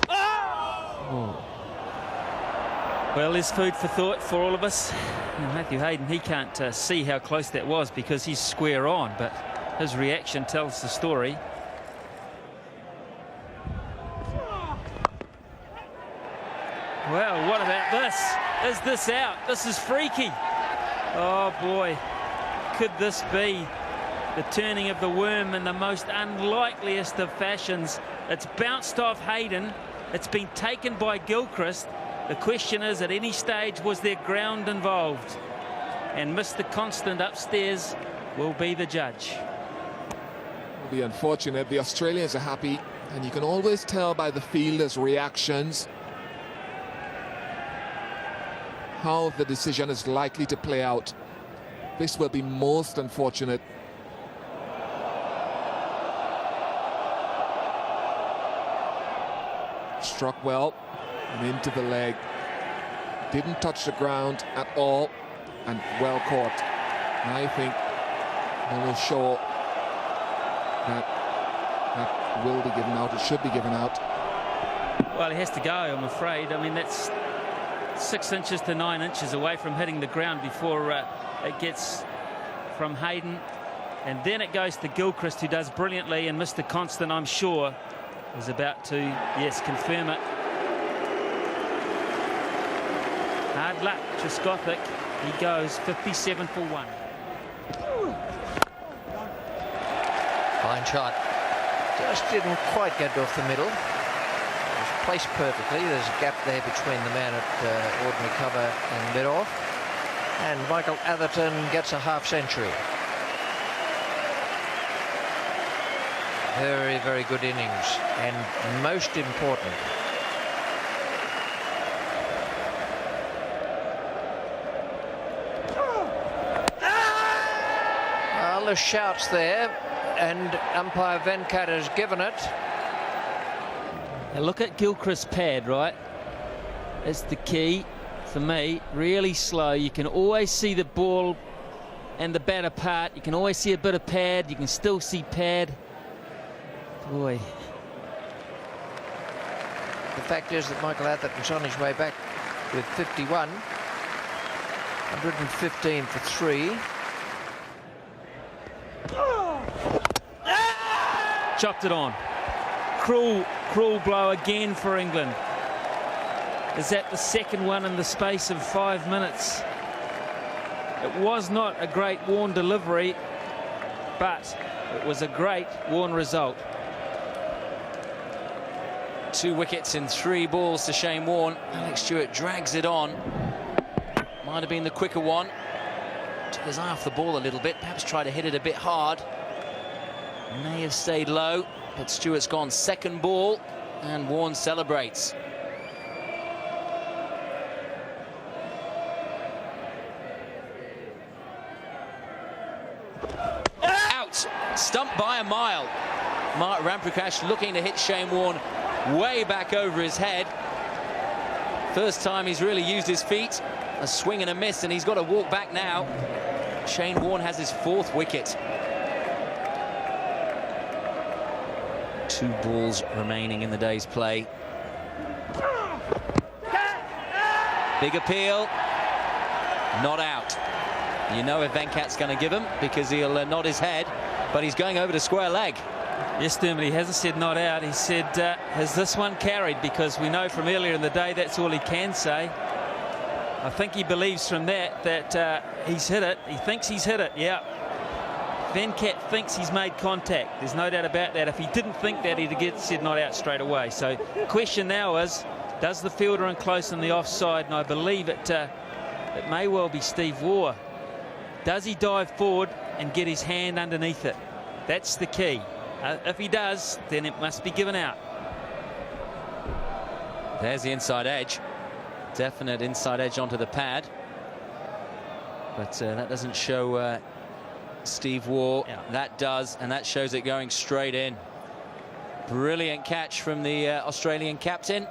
Oh. Well, there's food for thought for all of us. Matthew Hayden, he can't see how close that was because he's square on, but his reaction tells the story. Well, what about this? Is this out? This is freaky. Oh boy, could this be the turning of the worm in the most unlikeliest of fashions? It's bounced off Hayden. It's been taken by Gilchrist. The question is, at any stage, was there ground involved? And Mr. Constant upstairs will be the judge. It'll be unfortunate. The Australians are happy, and you can always tell by the fielders' reactions how the decision is likely to play out. This will be most unfortunate. Struck well and into the leg. Didn't touch the ground at all, and well caught. I think they will show that that will be given out. It should be given out. Well, he has to go, I'm afraid. I mean, that's 6 inches to 9 inches away from hitting the ground before it gets from Hayden, and then it goes to Gilchrist, who does brilliantly, and Mr. Constant, I'm sure, is about to, yes, confirm it. Hard luck, Trescothic. He goes 57 for 1. Fine shot. Just didn't quite get off the middle. Placed perfectly. There's a gap there between the man at ordinary cover and mid-off, and Michael Atherton gets a half-century. Very, very good innings, and most important, well, the shouts there, and umpire Venkat has given it. Now look at Gilchrist's pad, right? It's the key for me. Really slow. You can always see the ball and the bat apart. You can always see a bit of pad. You can still see pad. Boy. The fact is that Michael Atherton's on his way back with 51. 115 for 3. Chopped it on. Cruel blow again for England. Is that the second one in the space of 5 minutes? It was not a great Warne delivery, but it was a great Warne result. 2 wickets in 3 balls to Shane Warne. Alex Stewart drags it on. Might have been the quicker one. Took his eye off the ball a little bit, perhaps tried to hit it a bit hard. May have stayed low, but Stewart's gone second ball, and Warne celebrates. Out! Stumped by a mile. Mark Ramprakash looking to hit Shane Warne way back over his head. First time he's really used his feet. A swing and a miss, and he's got to walk back now. Shane Warne has his 4th wicket. 2 balls remaining in the day's play. Big appeal. Not out. You know if Venkat's going to give him, because he'll nod his head, but he's going over to square leg. Yes, Dermot, he hasn't said not out. He said, has this one carried? Because we know from earlier in the day that's all he can say. I think he believes from that he's hit it. He thinks he's hit it, yeah. Venkat thinks he's made contact. There's no doubt about that. If he didn't think that, he'd get said not out straight away. So the question now is, does the fielder in close on the offside? And I believe it may well be Steve Waugh. Does he dive forward and get his hand underneath it? That's the key. If he does, then it must be given out. There's the inside edge. Definite inside edge onto the pad. But that doesn't show Steve Waugh. Yeah. That does, and that shows it going straight in. Brilliant catch from the Australian captain.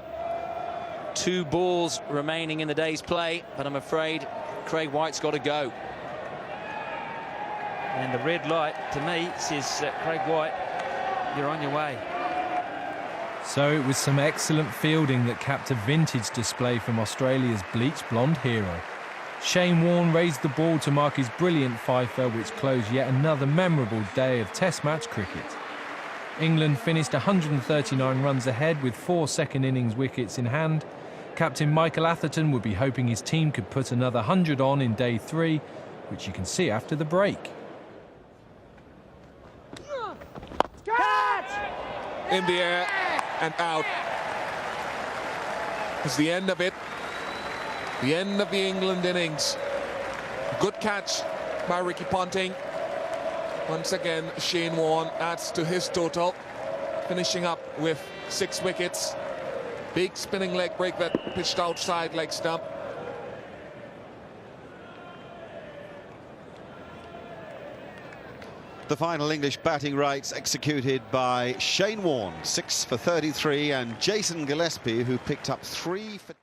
2 balls remaining in the day's play, but I'm afraid Craig White's got to go. And the red light, to me, says Craig White, you're on your way. So it was some excellent fielding that capped a vintage display from Australia's bleached blonde hero. Shane Warne raised the ball to mark his brilliant fifer, which closed yet another memorable day of Test match cricket. England finished 139 runs ahead with 4 second innings wickets in hand. Captain Michael Atherton would be hoping his team could put another 100 on in day 3, which you can see after the break. In the air and out. It's the end of it. The end of the England innings. Good catch by Ricky Ponting. Once again, Shane Warne adds to his total, finishing up with 6 wickets. Big spinning leg break that pitched outside leg stump. The final English batting rights executed by Shane Warne, 6 for 33, and Jason Gillespie, who picked up 3 for...